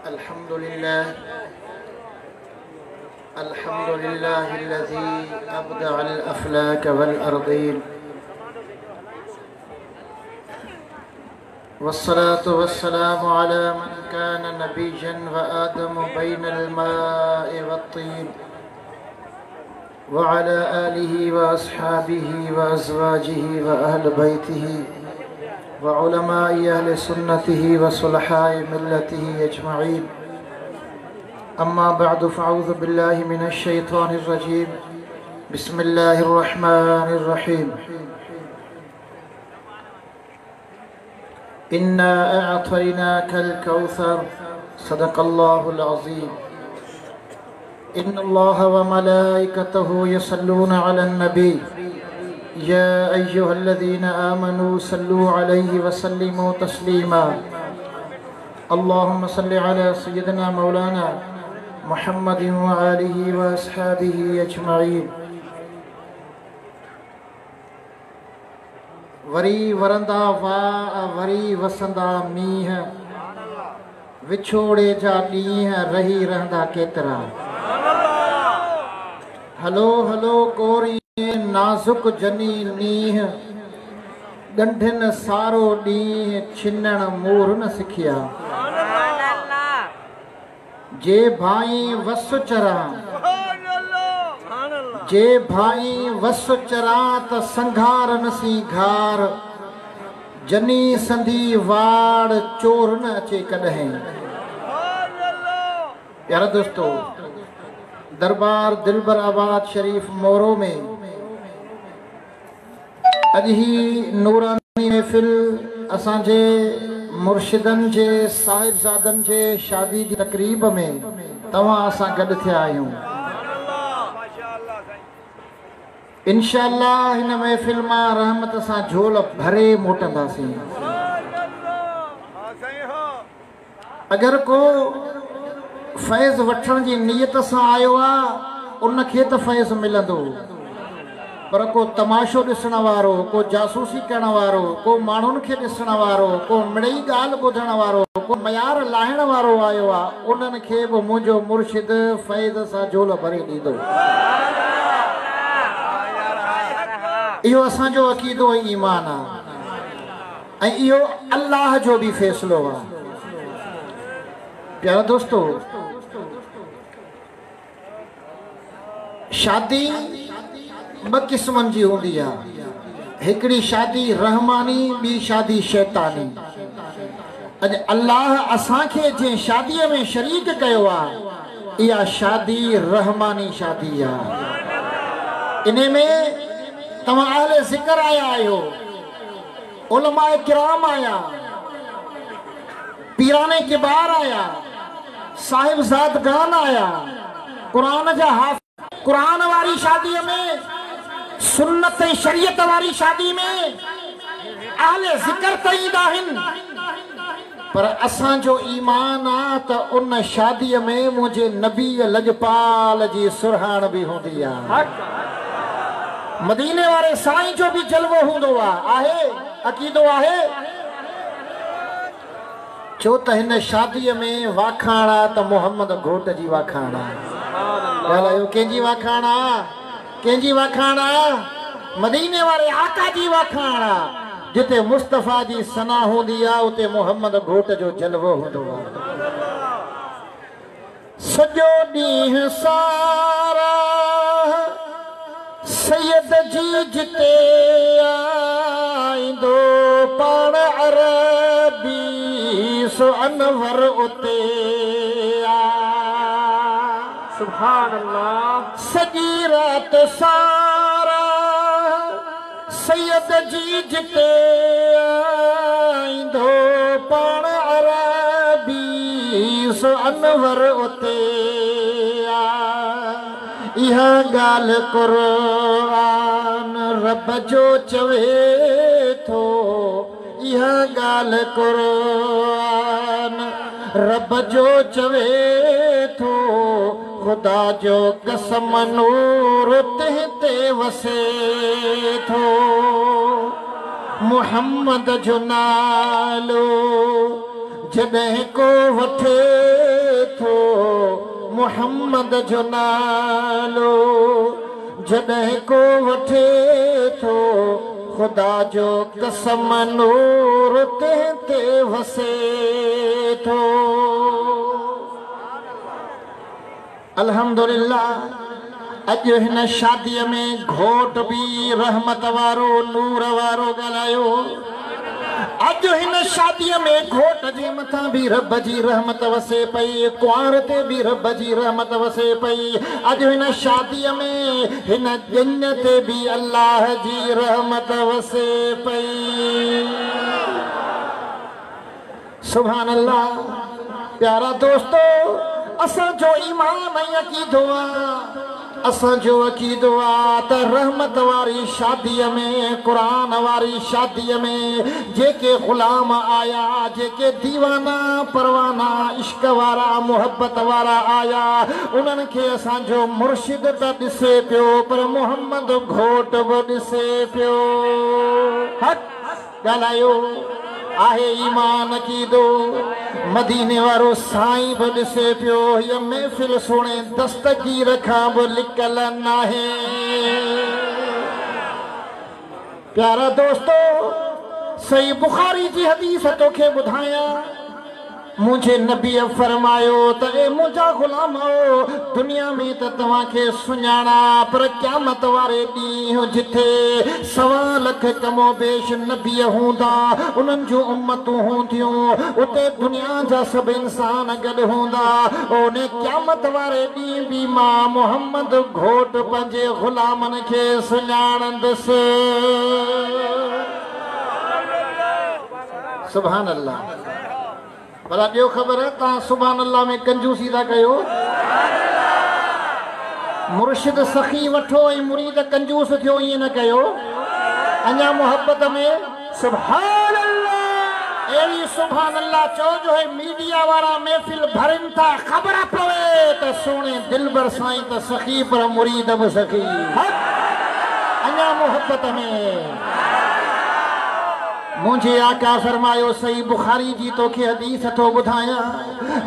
अल्हम्दुलिल्लाह الذي أبدع الأفلاك والأرضين والصلاة والسلام على من كان نبيا وآدم بين الماء والطين وعلى آله وأصحابه وأزواجه وأهل بيته وعلماء أهل سنته وصلحاء ملته أجمعين. أما بعد فأعوذ بالله من الشيطان الرجيم. بسم الله الرحمن الرحيم. إنا أعطيناك الكوثر. صدق الله العظيم. إن الله وملائكته يصلون على النبي يا أيها الذين آمنوا صلوا عليه وسلموا تسليما. اللهم صل على سيدنا مولانا محمد وآله وأصحابه أجمعين. वरी वरंदा वाह वरी वसंदा मीह विछोड़े जा ॾींहं रही रहंदा केतिरा. हलो हलो कोरी नाज़ुक जनी नीह ॻंढिन सारो ॾींहुं छिनण मोर न सिखिया. जे भाई वसु चरा जे भाई वसु चरा त संघार नसी घार जनी संधी वाड़ चोर न अचे कॾहिं. प्यारा दोस्तों, दरबार दिलबर आबाद शरीफ मोरो में अॼु ही नूरानी महफ़िल असांजे मुर्शिदन जे साहिबजादन जे शादी जी तकरीब में तव्हां असां गॾु थिया आहियूं. इंशाअल्लाह हिन महफ़िल मां रहमत सां झोल भरे मोटंदासीं. अगरि को फैज़ वठण जी नियत सां आयो आहे उनखे त फैज़ मिलंदो, पर को तमाशो ॾिसण वारो, को जासूसी करण वारो, को माण्हुनि खे ॾिसण वारो, को मिड़ई ॻाल्हि ॿुधण वारो, को मयार लाहिण वारो आयो आहे, उन्हनि खे बि मुंहिंजो मुर्शिद फैज़ सां झोल भरे ॾींदो. इहो असांजो अक़ीदो ऐं ईमान आहे ऐं इहो अल्लाह जो बि फ़ैसिलो आहे. प्यारा दोस्तों, शादी ॿ क़िस्मनि जी हूंदी आहे. हिकिड़ी शादी रहमानी, ॿी शादी शैतानी. अॼु अल्लाह असांखे जंहिं शादीअ में शरीक कयो आहे इहा शादी रहमानी शादी आहे. इन में तव्हां अहले ज़िक्र आया आहियो, उलमाए किराम आया, पीराने किबार आया, साहिबजादगान आया, कुरान जा हाफ़िज़. कुरान वारी शादीअ में, सुन्नत ऐं शरीयत वारी शादी में अहले ज़िक्र त ईंदा आहिनि, पर असांजो ईमान आहे त उन शादीअ में मुंहिंजे नबी लजपाल जी सुरहाण बि हूंदी आहे. मदीने वारे साईं जो भी जलवो हूंदो आहे. अक़ीदो आहे. छो त हिन शादीअ में वाखाणा त मोहम्मद घोट जी वाखाणा. ॻाल्हायो, कंहिंजी वाखाणा? कंहिंजी वाखाणा? मदीने वारे आका जी वाखाणा. जिते मुस्तफ़ा जी सना हूंदी आहे उते मोहम्मद घोट जो जलवो हूंदो आहे. सॼो ॾींहुं सारा सैयद जी जिते आईंदो पाण अरबी सो अनवर उते सुभान अल्लाह. सॼी रात सारा सैयद जी जिते आईंदो पाण अरबी सो अनवर उते. इहा ॻाल्हि क़ुरान रब जो चवे थो. इहा ॻाल्हि क़ुरान रब जो चवे थो. ख़ुदा जो कसम नूर ते वसे थो. मोहम्मद जो नालो जॾहिं को वठे मुहम्मद जो नालो जॾहिं को वठे थो खुदा जो कसम नूर तंहिं ते वसे थो। अल्हम्दुलिल्लाह अॼु हिन शादीअ में घोट बि रहमत वारो नूर वारो ॻाल्हायो। अॼु हिन शादीअ में घोट जे मथां बि रब जी रहमत वसे पई, कुंवार ते बि रब जी रहमत वसे पई। अॼु हिन शादीअ में हिन ॼञ ते बि अल्लाह जी रहमत वसे पई। सुभान अल्लाह। प्यारा दोस्तो, असांजो ईमान ऐं अक़ीदो आहे, असांजो अक़ीदो आहे त रहमत वारी शादीअ में, क़ुरान वारी शादीअ में जेके ग़ुलाम आया, जेके दीवाना परवाना इश्क वारा मुहब्बत वारा आया, उन्हनि खे असांजो मुर्शिद त ॾिसे पियो, पर मुहम्मद घोट बि ॾिसे पियो। हक़ ॻाल्हायो आहे ईमान अक़ीदो। मदीने वारो साईं बि ॾिसे पियो, हीअ महफ़िल सुहिणे दस्तगीर खां बि लिकल नाहे। प्यारा दोस्तो, सही बुखारी जी हदीस तोखे ॿुधायां। मुझे नबीअ फरमायो त ए मुंहिंजा ग़ुलामो, दुनिया में त तव्हांखे सुञाणा, पर क़यामत वारे ॾींहुं जिथे 1.25 लख कमो बेश नबीअ हूंदा, उन्हनि जूं उम्मतूं हूंदियूं, उते दुनिया जा सभु इंसान गॾु हूंदा। ओने क़यामत वारे ॾींहुं बि मां मुहम्मद घोट पंहिंजे ग़ुलामनि खे सुञाणंदुसि। सुभान अल्लाह। भला ॿियो ख़बर आहे, तव्हां सुभान अल्लाह में कंजूसी था कयो। मुर्शिद सखी वठो ऐं मुरीद कंजूस थियो, ईअं न कयो। अञा मुहब्बत में सुभान अल्लाह, अहिड़ी सुभान अल्लाह चओ जो है मीडिया वारा महफ़िल भरनि था, ख़बर पवे त सुहिणे दिलबर साईं त सखी पर मुरीद बि सखी। अञा मुहब्बत में मुझे आका फरमायो। सही बुखारी जी तोखे हदीस थो ॿुधायां।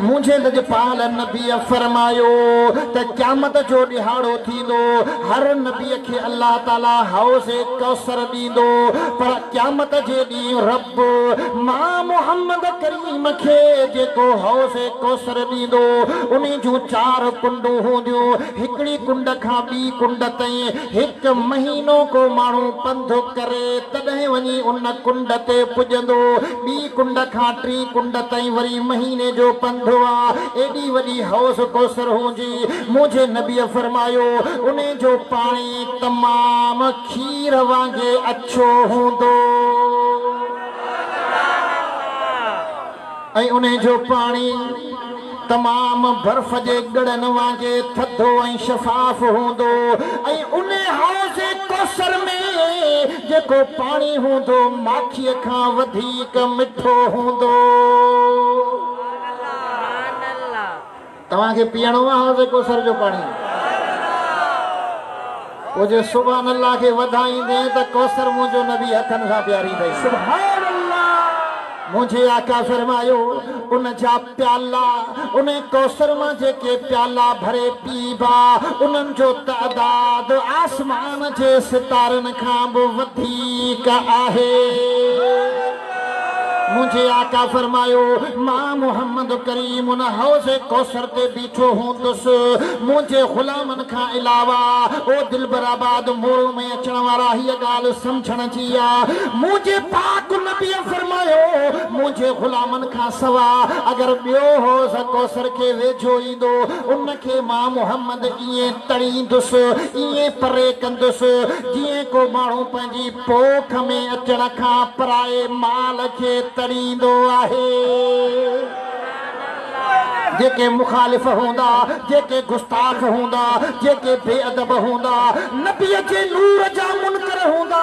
मुझे लजपाल नबीअ फरमायो त क़यामत जो ॾिहाड़ो थींदो, हर नबीअ खे अल्लाह ताला हौज़ कौसर ॾींदो, पर क़यामत जे ॾींहुं रब मां मुहम्मद करीम खे जेको हौज़ कौसर ॾींदो, उन जूं 4 कुंडूं हूंदियूं। हिकिड़ी कुंड खां ॿी कुंड ताईं 1 महीनो को माण्हू पंधु करे तॾहिं वञी उन कुंड ते पुॼंदो। ॿी कुंड खां 3 कुंड ताईं वरी महीने जो पंधु आहे। एॾी वॾी हौज़ कौसर हूंदी। मुंहिंजे नबीअ फरमायो उन जो पाणी तमामु खीर वांगुरु अछो हूंदो ऐं उन जो पाणी तमाम बर्फ जे गड़न वांगुरु थधो ऐं शफ़ाफ हूंदो। ऐं उन हौज़ कौसर में जेको पाणी हूंदो माखीअ खां वधीक मिठो हूंदो। तव्हांखे पीअणो आहे हौज़ कौसर जो पाणी? पोइ जे सुभान अल्लाह खे वधाईंदे त कौसर मुंहिंजो नबी हथनि सां प्यारी अथई। सुभान अल्लाह। मुझे आका फरमायो उन जा प्याला, उन कौसर मां जेके प्याला भरे पीबा, उन्हनि जो तादाद आसमान जे सितारनि खां बि वधीक आहे। मुझे आका फरमायो मां मुहम्मद करीम उन हौज़ कौसर ते बीठो हूंदुसि। मुझे ग़ुलामनि खां अलावा ओ दिलबराबाद मोड़ में अचण वारा हीअ ॻाल्हि सम्झण जी आहे। मुझे पाक नबीअ फरमायो मुझे ग़ुलामनि खां सवा अगर ॿियो हौज़ कौसर खे वेझो ईंदो, उनखे मां मुहम्मद ईअं तड़ींदुसि, ईअं परे कंदुसि जीअं को माण्हू पंहिंजी पोख में अचण खां पराए माल खे तड़ींदो आहे। जेके मुखालिफ हूंदा, जेके गुस्ताख हूंदा, जेके बेअदब हूंदा, नबीअ जे नूर जा मुनकर मुनकर हूंदा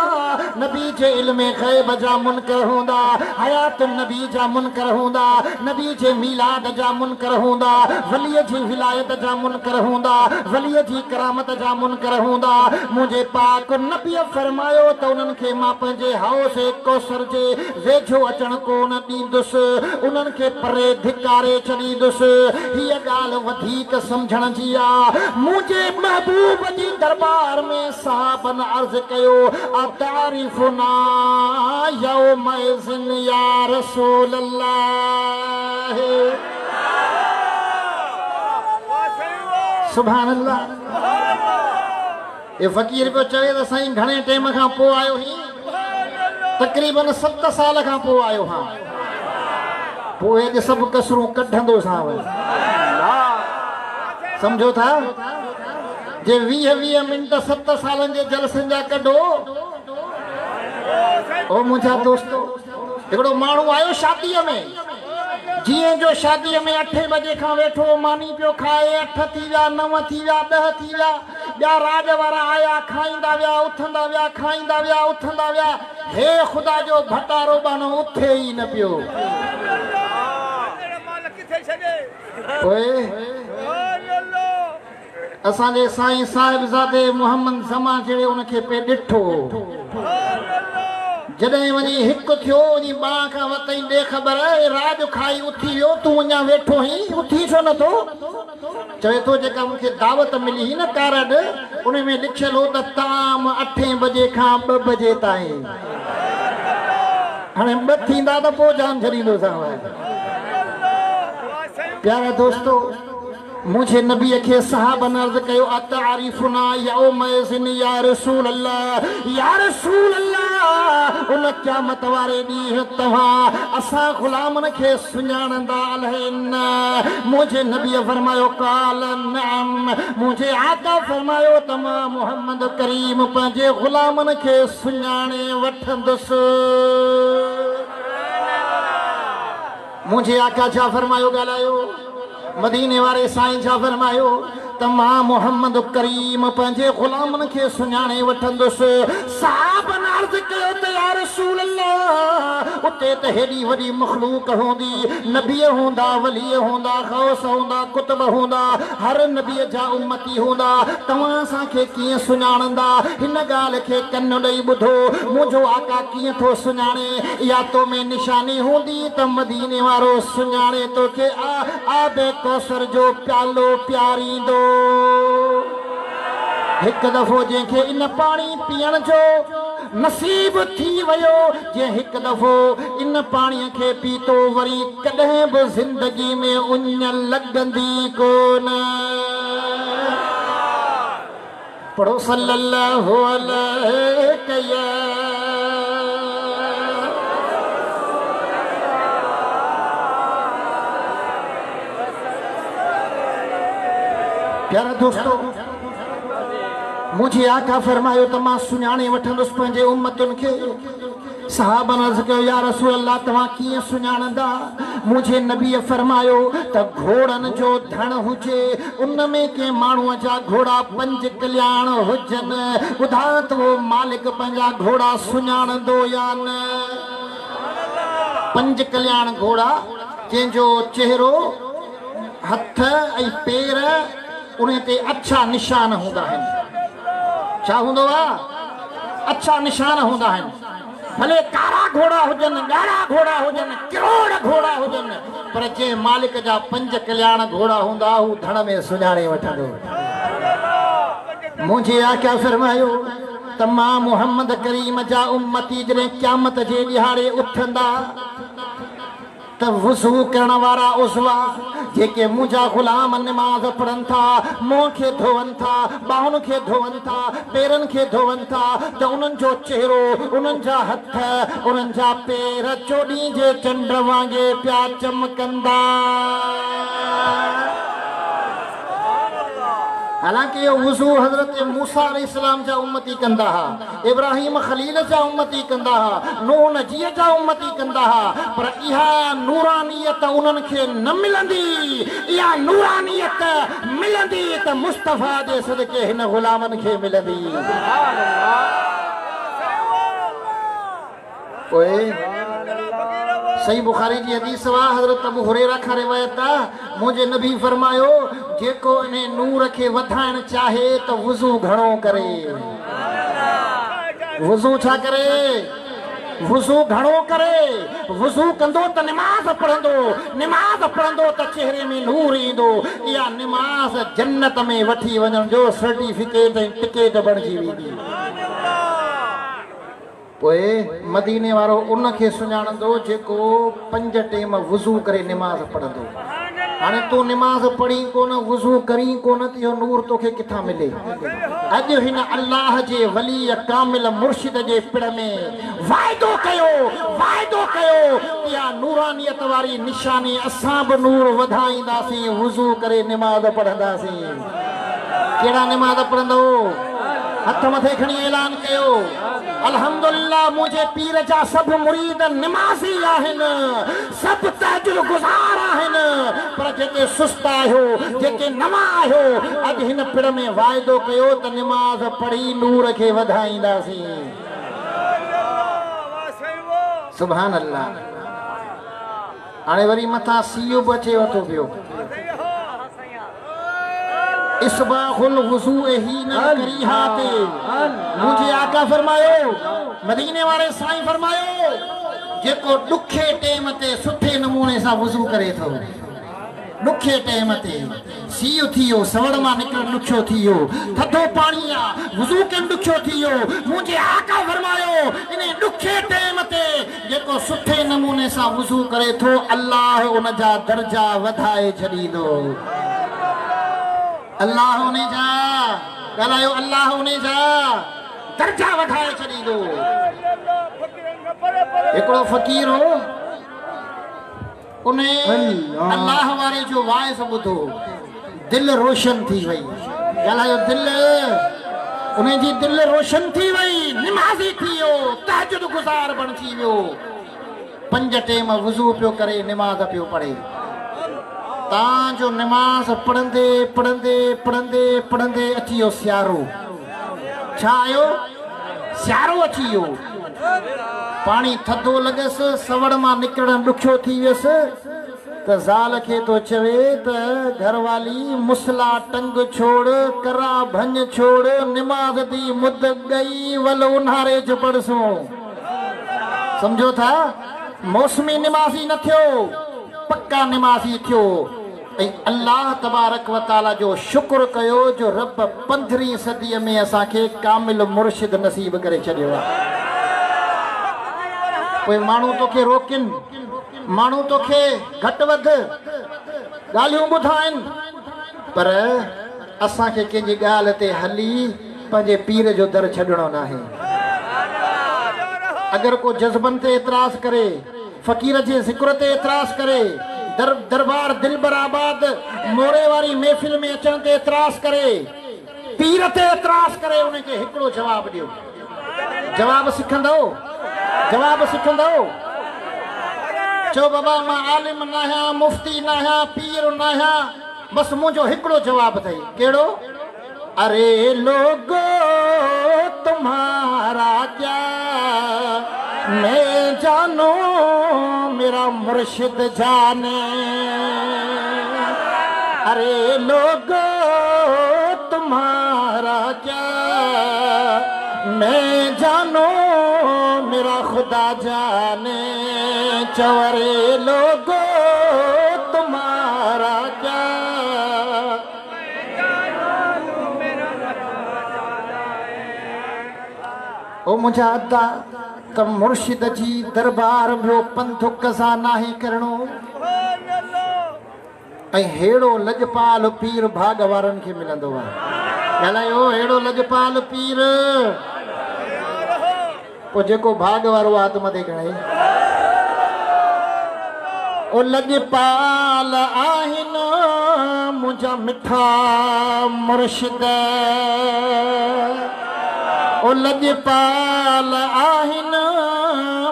नबी जे इल्म गैब जा मुनकर हूंदा हयात नबी जा मुनकर हूंदा नबी जे मीलाद जा मुनकर हूंदा वली जी विलायत जा मुनकर हूंदा वली जी करामत जा मुनकर हूंदा मुझे पाक नबी फरमायो त उन्हनि खे मां पंहिंजे हौस कौसर जे वेझो अचण कोन ॾींदुसि उन्हनि खे परे धिकारे छॾींदुसि हीअ ॻाल्हि वधीक सम्झण जी आहे मुंहिंजे महबूब जी दरबार में साहबन अर्ज़ कयो अतारिफुना यौमइज़िन या रसूल अल्लाह सुभान अल्लाह ये फ़कीर पियो चवे त साईं घणे टाइम खां पोइ आयो ही तक़रीबन 7 साल खां पोइ आयो हां पोइ अॼु सभु कसरूं कढंदो सां समझो था जे 20 मिनट 7 सालनि जे जलसनि जा कढो ओ मुंहिंजा दोस्तो हिकिड़ो माण्हू आयो शादीअ में जीअं जो शादीअ में 8 बजे खां वेठो मानी पियो खाए 8 थी विया 9 थी विया 10 थी विया ॿिया राज वारा आया खाईंदा विया उथंदा विया खाईंदा विया उथंदा विया हे ख़ुदा जो भटारो बानो उथे ई न पियो असांजे साईं साहिबज़ादे मोहम्मद ज़मा जहिड़े उनखे पे ॾिठो जॾहिं वञी हिकु थियो वञी ॿां खां वतई ॾे ख़बर राज खाई उथी वियो तूं अञा वेठो ही उथी छो नथो चवे थो जेका मूंखे दावत मिली न कारड उन में लिखियलु हो त ताम 8 बजे खां 2 बजे ताईं हाणे 2 थींदा त पोइ जान छॾींदोसांव प्यारा दोस्तो मुझे नबी के साहबन अर्ज़ कयो अतारिफुना यौमइज़िन या रसूल अल्लाह उन क़यामत वारे ॾींहुं तव्हां असां ग़ुलामन खे सुञाणंदा अलाहिन मुझे नबी फरमायो काल नअम मुझे आका फरमायो त मां मोहम्मद करीम पंहिंजे ग़ुलामन खे सुञाणे वठंदुसि मुझे आका छा फरमायो ॻाल्हायो मदीने वारे साईं छा फरमायो त मां मोहम्मद करीम पंहिंजे ग़ुलामन खे सुञाणे वठंदुसि साहबन अर्ज़ कयो त या रसूल अल्लाह उते त हेॾी वॾी मख़लूक हूंदी नबी हूंदा वली हूंदा गौस हूंदा कुतुब हूंदा हर नबीअ जा उम्मती हूंदा तव्हां असांखे कीअं सुञाणंदा हिन ॻाल्हि खे कन ॾेई ॿुधो मुंहिंजो आका कीअं थो सुञाणे या तो में निशानी हूंदी त मदीने वारो सुञाणे तोखे आबे कौसर जो प्यालो प्यारींदो हिकु दफ़ो जंहिंखे इन पाणी पीअण जो नसीब थी वियो जे हिकु दफ़ो इन पाणीअ खे पीतो वरी कॾहिं बि ज़िंदगी में उञ लॻंदी कोन पढ़ो सल्लल्लाहु अलैहि प्यारा दोस्तों मुझे आका फरमायो त मां सुञाणे वठंदुसि पंहिंजे उम्मतुनि खे साहबन अर्ज़ कयो या रसूल अल्लाह तव्हां कीअं सुञाणंदा मुझे नबीअ फरमायो त घोड़नि जो धण हुजे उन में के माण्हूअ जा घोड़ा 5 कल्याण हुजनि ॿुधा त उहो मालिक पंहिंजा घोड़ा सुञाणंदो या न 5 कल्याण घोड़ा जंहिंजो चेहरो हथ ऐं पेर उन ते अच्छा निशान हूंदा आहिनि छा हूंदो आहे अच्छा निशान हूंदा आहिनि भले कारा घोड़ा हुजनि ॻाढ़ा घोड़ा हुजनि करोड़ घोड़ा हुजनि पर जंहिं मालिक जा 5 कल्याण घोड़ा हूंदा हू धण में सुञाणे वठंदो मुंहिंजे आका फरमायो त मां मोहम्मद करीम जा उम्मती जॾहिं क़यामत जे ॾिहाड़े उथंदा त वुज़ू करण वारा उज़वा जेके मुंहिंजा ग़ुलाम नमाज़ पढ़नि था मुंहं खे धोअनि था ॿाहुनि खे धोअनि था पेरनि खे धोअनि था त उन्हनि जो चेहरो उन्हनि जा हथ उन्हनि जा पेर चोॾीं जे चंड वांगे पिया चमकंदा हालांकि ये वुज़ू हज़रत मूसा अलैहिस्सलाम जा उम्मती कंदा हा इब्राहिम खलील जा उम्मती कंदा हा नूह नजीअ जा उम्मती कंदा हा पर इहा नूरानियत उन्हनि खे न मिलंदी इहा नूरानियत मिलंदी त मुस्तफ़ा जे सदके हिन ग़ुलामनि खे मिलंदी ओए सही बुखारी जी हदीस वा हज़रत अबू हुरैरा खां रिवायत आहे मुंहिंजे नबी फरमायो जेको इन नूर खे वधाइण चाहे त वुज़ू घणो करे वुज़ू छा करे वुज़ू घणो करे वुज़ू कंदो त निमाज़ पढ़ंदो त चेहरे में नूर ईंदो इहा निमाज़ जन्नत में वठी वञण जो सर्टिफिकेट ऐं टिकेट बणिजी वेंदी पोइ मदीने वारो उनखे सुञाणंदो जेको 5 टेम वुज़ू करे निमाज़ पढ़ंदो हाणे तूं निमाज़ पढ़ी कोन वुज़ू करी कोन त इहो नूर तोखे किथां मिले अॼु हिन अल्लाह जे वली कामिल मुर्शिद जे पिण में वाइदो कयो इहा नूरानियत वारी निशानी असां बि नूर वधाईंदासीं वुज़ू करे निमाज़ पढ़ंदासीं कहिड़ा निमाज़ पढ़ंदो हथ मथे खणी ऐलान कयो अल्हम्दुलिल्लाह मुझे पीर जा सब मुरीद निमाज़ी आहिनि सब तहज्जुद गुज़ार आहिनि पर जेके सुस्त आहियो जेके नवां आहियो अॼु हिन पिण में वाइदो कयो त निमाज़ पढ़ी नूर खे वधाईंदासीं सुभान अल्लाह हाणे वरी मथां सीओ बि अचे वठो पियो इसबाहुल वुज़ू ही न करीहा ते मुझे आका फरमायो मदीने वाले साईं फरमायो जेको दुखे टेम ते सुठे नमूने सां वुज़ू करे थो दुखे टेम ते सीउ थियो सवड़ मां निकरण ॾुखियो थियो थधो पाणी आहे वुज़ू करणु ॾुखियो थियो मुझे आका फरमायो इन दुखे टेम ते जेको सुठे नमूने सां वुज़ू करे थो अल्लाह उन जा दर्जा वधाए छॾींदो अल्लाह उन्हें जा ॻाल्हायो अल्लाह उन्हें जा दर्जा वधाए छॾींदो हिकिड़ो फ़क़ीर हो उन अल्लाह वारे जो वाइस ॿुधो दिलि रोशन थी वई ॻाल्हायो उन जी दिलि रोशन थी वई निमाज़ी थी वियो तहज्जुद गुज़ार बणिजी वियो 5 टेम वुज़ू पियो करे निमाज़ पियो पढ़े तांजो निमाज़ पढ़ंदे अची वियो सियारो छा आयो सियारो अची वियो पाणी थधो लॻसि सवड़ मां निकिरण ॾुखियो थी वियसि त ज़ाल खे तो चवे त घरवाली मुसला टंग छोड़ करा भंज छोड़ निमाज़ दी मुद गई वल उन्हारे च पढ़सो समझो था मौसमी निमाज़ी न थियो पक्का निमाज़ी थियो ऐं अल्लाह तबारक व ताला जो शुक्र कयो जो रब 15वीं सदीअ में असांखे कामिल मुर्शिद नसीब करे छॾियो आहे कोई माण्हू तोखे रोकिन माण्हू तोखे घटि वधि ॻाल्हियूं ॿुधाइनि पर असांखे कंहिंजी ॻाल्हि ते हली पंहिंजे पीर जो दर छॾिणो नाहे अगरि को जज़्बनि ते एतिराज़ करे फ़क़ीर जे ज़िक्र ते एतिराज़ करे दरबार दिलबराबाद मोरे वारी महफ़िल में अचण ते एतिराज़ करे पीर ते एतिराज़ करे उनखे हिकिड़ो जवाब ॾियो जवाब सिखंदो चो बाबा मां आलिम न आहियां मुफ्ती न आहियां पीर न आहियां बस मुंहिंजो हिकिड़ो जवाब अथई कहिड़ो अरे लोगो तुम्हारा क्या मैं जानू मेरा मुर्शिद जाने अरे लोगो तुम्हारा क्या मैं जानू मेरा खुदा जाने चवरे लोगो तुम्हारा क्या ओ मुझा अदा त मुर्शिद जी दरबार में पंथुक सां नाहे करणो ऐं हेड़ो लजपाल पीर भाग वारनि खे मिलंदो आहे ॻाल्हायो हेड़ो लजपाल पीर पोइ जेको भाग वारो आत्म ते खणे ओ लजपाल आहिनि मुंहिंजा मिठा मुर्शिद ओ लजपाल आहिनि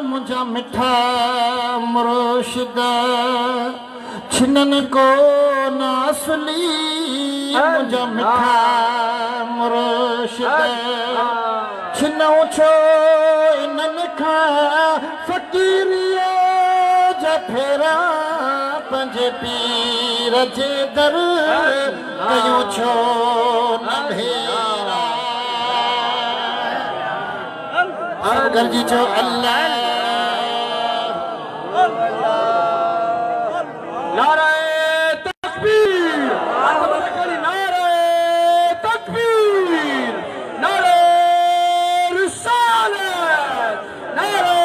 मुंहिंजा मिठा मुर्शिद छिननि कोन असली मुंहिंजा मिठा मुर्शिद छिनऊं छो इन्हनि खां गिरियो जफेरा पंजे पीर जे दर कयूं छो न भेरा सब गरजी चो अल्लाह नारे तकबीर नारे तकबीर नारे रिसालत नारे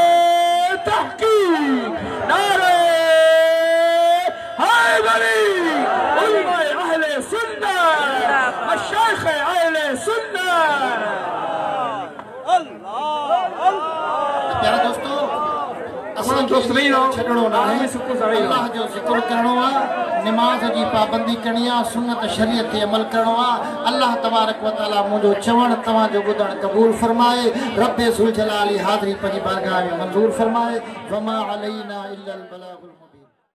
तहकीक नारे हैदरी उलमा अहले सुन्नत मशाइख अहले सुन्नत। प्यारे दोस्तों छड़णो ना है अल्लाह जो जिक्र करणो आ नमाज जी पाबंदी करणी आ सुन्नत शरीयत ते अमल करणो आ अल्लाह तबारक व तआला मुझो चवण तवा जो ॿुधण कबूल फरमाए रब्बे सुल जलाली हाज़री पंहिंजी बारगाह में मंजूर फरमाए वमा अलैना इल्लल बलागुल